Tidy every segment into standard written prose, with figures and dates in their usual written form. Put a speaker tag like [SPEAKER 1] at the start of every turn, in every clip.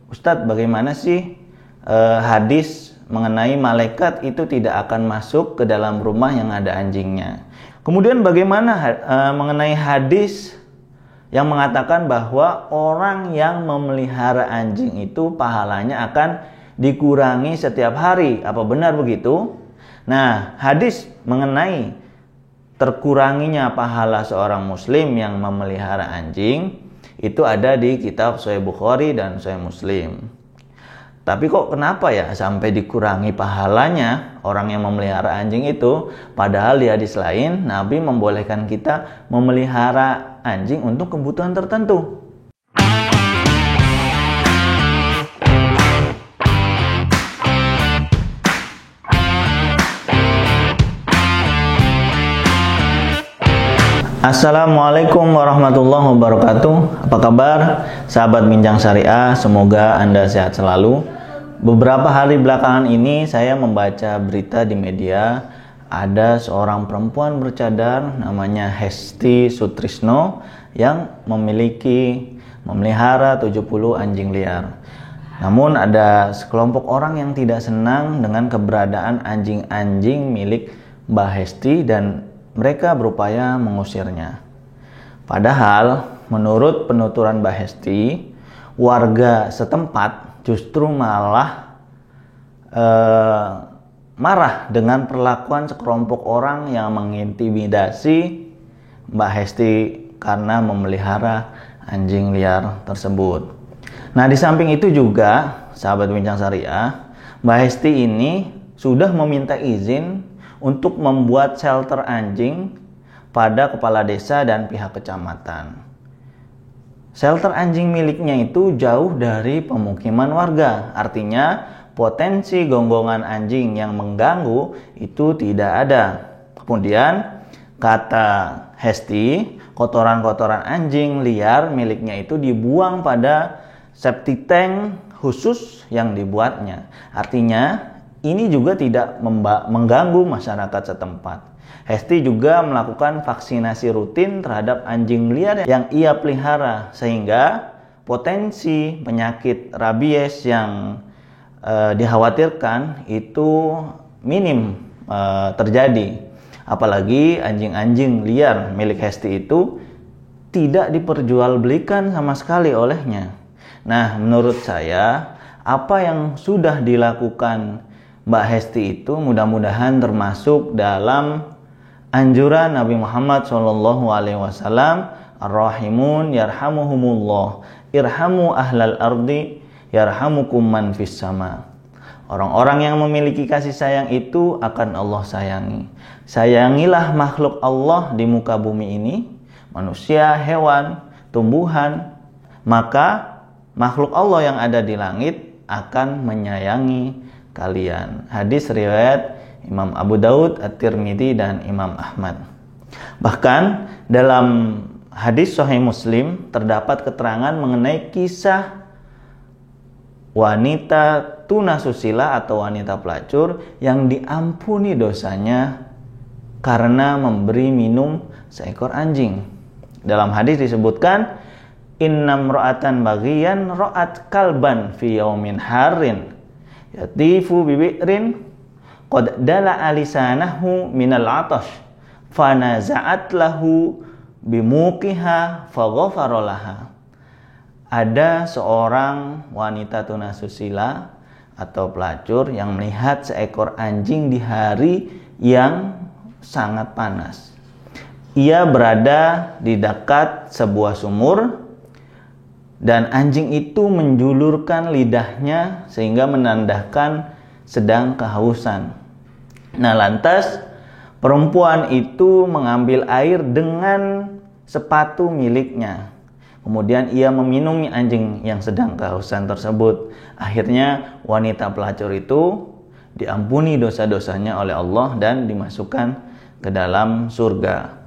[SPEAKER 1] Ustadz, bagaimana sih hadis mengenai malaikat itu tidak akan masuk ke dalam rumah yang ada anjingnya? Kemudian bagaimana mengenai hadis yang mengatakan bahwa orang yang memelihara anjing itu pahalanya akan dikurangi setiap hari? Apa benar begitu? Nah, hadis mengenai terkuranginya pahala seorang muslim yang memelihara anjing itu ada di kitab Sahih Bukhari dan Sahih Muslim. Tapi kok kenapa ya sampai dikurangi pahalanya orang yang memelihara anjing itu? Padahal di hadis lain Nabi membolehkan kita memelihara anjing untuk kebutuhan tertentu. Assalamualaikum warahmatullahi wabarakatuh. Apa kabar sahabat Bincang Syariah? Semoga Anda sehat selalu. Beberapa hari belakangan ini saya membaca berita di media, ada seorang perempuan bercadar namanya Hesti Sutrisno yang memelihara 70 anjing liar. Namun ada sekelompok orang yang tidak senang dengan keberadaan anjing-anjing milik Mbak Hesti dan mereka berupaya mengusirnya. Padahal menurut penuturan Mbak Hesti, warga setempat justru malah marah dengan perlakuan sekelompok orang yang mengintimidasi Mbak Hesti karena memelihara anjing liar tersebut. Nah, di samping itu juga, sahabat Bincang Syariah, Mbak Hesti ini sudah meminta izin untuk membuat shelter anjing pada kepala desa dan pihak kecamatan. Shelter anjing miliknya itu jauh dari pemukiman warga, artinya potensi gonggongan anjing yang mengganggu itu tidak ada. Kemudian kata Hesti, kotoran-kotoran anjing liar miliknya itu dibuang pada septic tank khusus yang dibuatnya. Artinya ini juga tidak mengganggu masyarakat setempat. Hesti juga melakukan vaksinasi rutin terhadap anjing liar yang ia pelihara, sehingga potensi penyakit rabies yang dikhawatirkan itu minim terjadi. Apalagi anjing-anjing liar milik Hesti itu tidak diperjualbelikan sama sekali olehnya. Nah, menurut saya apa yang sudah dilakukan Mbak Hesti itu mudah-mudahan termasuk dalam anjuran Nabi Muhammad SAW, Ar-Rahimun yarhamuhumullah, irhamu ahlal ardi yarhamukum man fis sama. Orang-orang yang memiliki kasih sayang itu akan Allah sayangi. Sayangilah makhluk Allah di muka bumi ini, manusia, hewan, tumbuhan, maka makhluk Allah yang ada di langit akan menyayangi kalian. Hadis riwayat Imam Abu Daud, At-Tirmidzi dan Imam Ahmad. Bahkan dalam hadis Sahih Muslim terdapat keterangan mengenai kisah wanita tunasusila atau wanita pelacur yang diampuni dosanya karena memberi minum seekor anjing. Dalam hadis disebutkan, innam ra'atan baghiyan ra'at kalban fi yaumin harin yatifu bibi'rin qad dala'a lisanahu minal 'atash fanaza'at lahu bimuqiha faghafara laha. Ada seorang wanita tunasusila atau pelacur yang melihat seekor anjing di hari yang sangat panas. Ia berada di dekat sebuah sumur dan anjing itu menjulurkan lidahnya sehingga menandakan sedang kehausan. Nah, lantas perempuan itu mengambil air dengan sepatu miliknya. Kemudian ia meminumi anjing yang sedang kehausan tersebut. Akhirnya wanita pelacur itu diampuni dosa-dosanya oleh Allah dan dimasukkan ke dalam surga.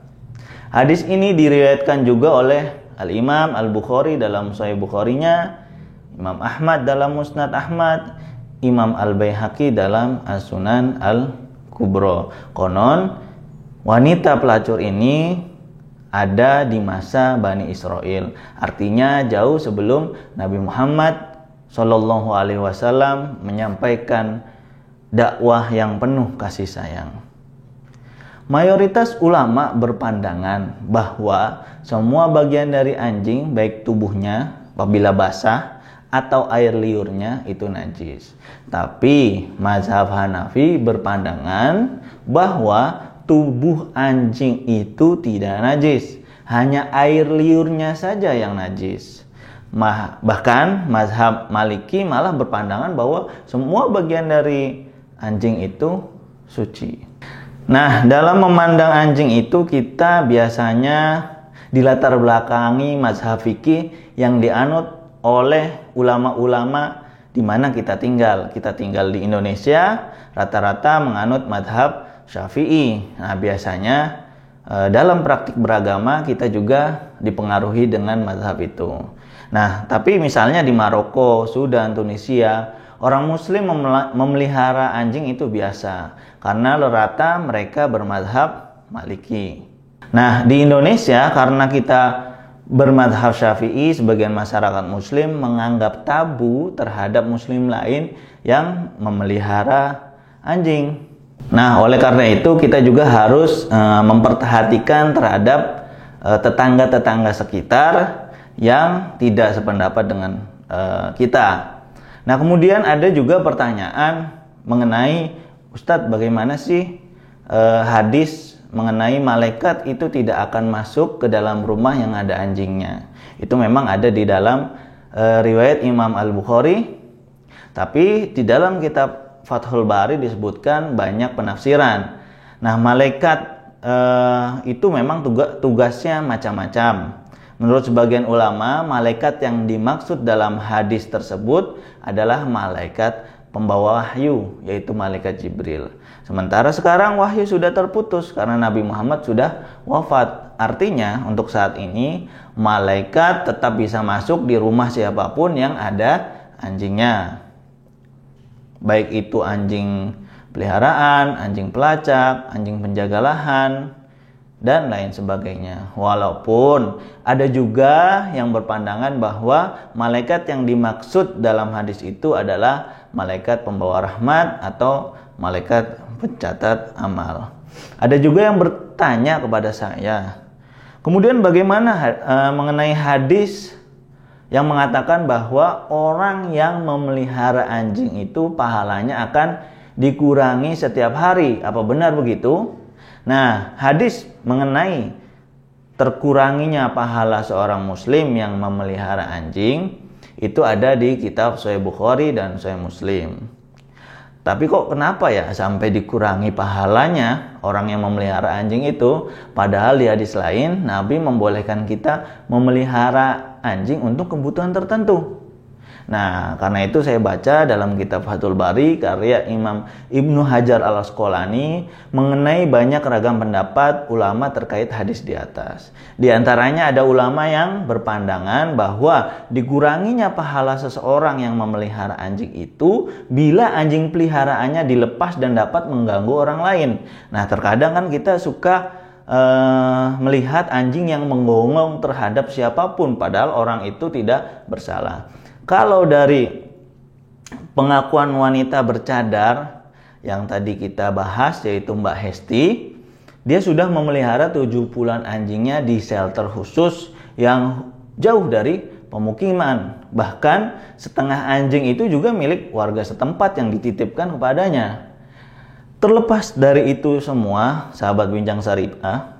[SPEAKER 1] Hadis ini diriwayatkan juga oleh Al-Imam Al-Bukhari dalam Sahih Bukharinya, Imam Ahmad dalam Musnad Ahmad, Imam Al-Baihaqi dalam As-Sunan Al-Kubra. Konon wanita pelacur ini ada di masa Bani Israel, artinya jauh sebelum Nabi Muhammad Shallallahu Alaihi Wasallam menyampaikan dakwah yang penuh kasih sayang. Mayoritas ulama berpandangan bahwa semua bagian dari anjing, baik tubuhnya apabila basah atau air liurnya itu najis. Tapi mazhab Hanafi berpandangan bahwa tubuh anjing itu tidak najis, hanya air liurnya saja yang najis. Bahkan mazhab Maliki malah berpandangan bahwa semua bagian dari anjing itu suci. Nah, dalam memandang anjing itu kita biasanya dilatar belakangi mazhab fikih yang dianut oleh ulama-ulama di mana kita tinggal. Kita tinggal di Indonesia, rata-rata menganut mazhab Syafi'i. Nah, biasanya dalam praktik beragama kita juga dipengaruhi dengan mazhab itu. Nah, tapi misalnya di Maroko, Sudan, Tunisia, orang Muslim memelihara anjing itu biasa karena rata mereka bermazhab Maliki. Nah, di Indonesia karena kita bermazhab Syafi'i, sebagian masyarakat Muslim menganggap tabu terhadap Muslim lain yang memelihara anjing. Nah, oleh karena itu kita juga harus memperhatikan terhadap tetangga-tetangga sekitar yang tidak sependapat dengan kita. Nah, kemudian ada juga pertanyaan mengenai, Ustadz, bagaimana sih hadis mengenai malaikat itu tidak akan masuk ke dalam rumah yang ada anjingnya? Itu memang ada di dalam riwayat Imam Al-Bukhari, tapi di dalam kitab Fathul Bari disebutkan banyak penafsiran. Nah, malaikat itu memang tugasnya macam-macam. Menurut sebagian ulama, malaikat yang dimaksud dalam hadis tersebut adalah malaikat pembawa wahyu, yaitu malaikat Jibril. Sementara sekarang wahyu sudah terputus karena Nabi Muhammad sudah wafat. Artinya untuk saat ini malaikat tetap bisa masuk di rumah siapapun yang ada anjingnya. Baik itu anjing peliharaan, anjing pelacak, anjing penjaga lahan, dan lain sebagainya. Walaupun ada juga yang berpandangan bahwa malaikat yang dimaksud dalam hadis itu adalah malaikat pembawa rahmat atau malaikat pencatat amal. Ada juga yang bertanya kepada saya, kemudian bagaimana mengenai hadis yang mengatakan bahwa orang yang memelihara anjing itu pahalanya akan dikurangi setiap hari? Apa benar begitu? Nah, hadis mengenai terkuranginya pahala seorang muslim yang memelihara anjing itu ada di kitab Sahih Bukhari dan Sahih Muslim. Tapi kok kenapa ya sampai dikurangi pahalanya orang yang memelihara anjing itu? Padahal di hadis lain Nabi membolehkan kita memelihara anjing untuk kebutuhan tertentu. Nah, karena itu saya baca dalam kitab Fathul Bari karya Imam Ibnu Hajar Al-Asqalani mengenai banyak ragam pendapat ulama terkait hadis di atas. Di antaranya ada ulama yang berpandangan bahwa dikuranginya pahala seseorang yang memelihara anjing itu bila anjing peliharaannya dilepas dan dapat mengganggu orang lain. Nah, terkadang kan kita suka melihat anjing yang menggonggong terhadap siapapun padahal orang itu tidak bersalah. Kalau dari pengakuan wanita bercadar yang tadi kita bahas, yaitu Mbak Hesti, dia sudah memelihara 70 anjingnya di shelter khusus yang jauh dari pemukiman. Bahkan setengah anjing itu juga milik warga setempat yang dititipkan kepadanya. Terlepas dari itu semua, sahabat Bincang Syariah,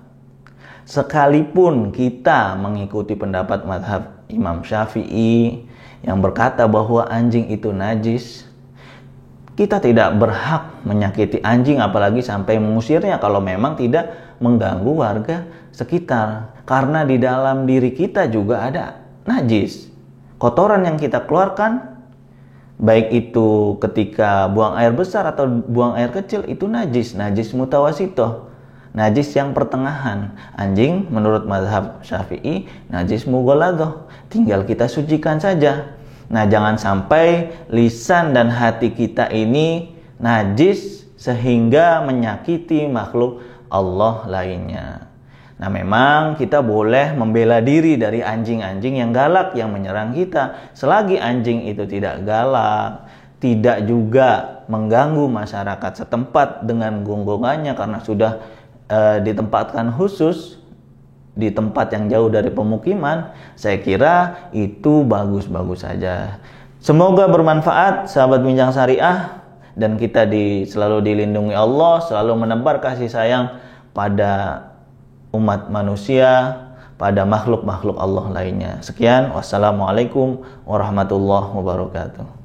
[SPEAKER 1] sekalipun kita mengikuti pendapat mazhab Imam Syafi'i yang berkata bahwa anjing itu najis, kita tidak berhak menyakiti anjing apalagi sampai mengusirnya kalau memang tidak mengganggu warga sekitar. Karena di dalam diri kita juga ada najis. Kotoran yang kita keluarkan, baik itu ketika buang air besar atau buang air kecil, itu najis mutawasitoh, najis yang pertengahan. Anjing menurut mazhab Syafi'i najis mughaladhah, tinggal kita sucikan saja. Nah, jangan sampai lisan dan hati kita ini najis sehingga menyakiti makhluk Allah lainnya. Nah, memang kita boleh membela diri dari anjing-anjing yang galak yang menyerang kita. Selagi anjing itu tidak galak, tidak juga mengganggu masyarakat setempat dengan gonggongannya karena sudah ditempatkan khusus di tempat yang jauh dari pemukiman, saya kira itu bagus-bagus saja. Semoga bermanfaat, sahabat Bincang Syariah, dan kita selalu dilindungi Allah, selalu menebar kasih sayang pada umat manusia, pada makhluk-makhluk Allah lainnya. Sekian, wassalamualaikum warahmatullahi wabarakatuh.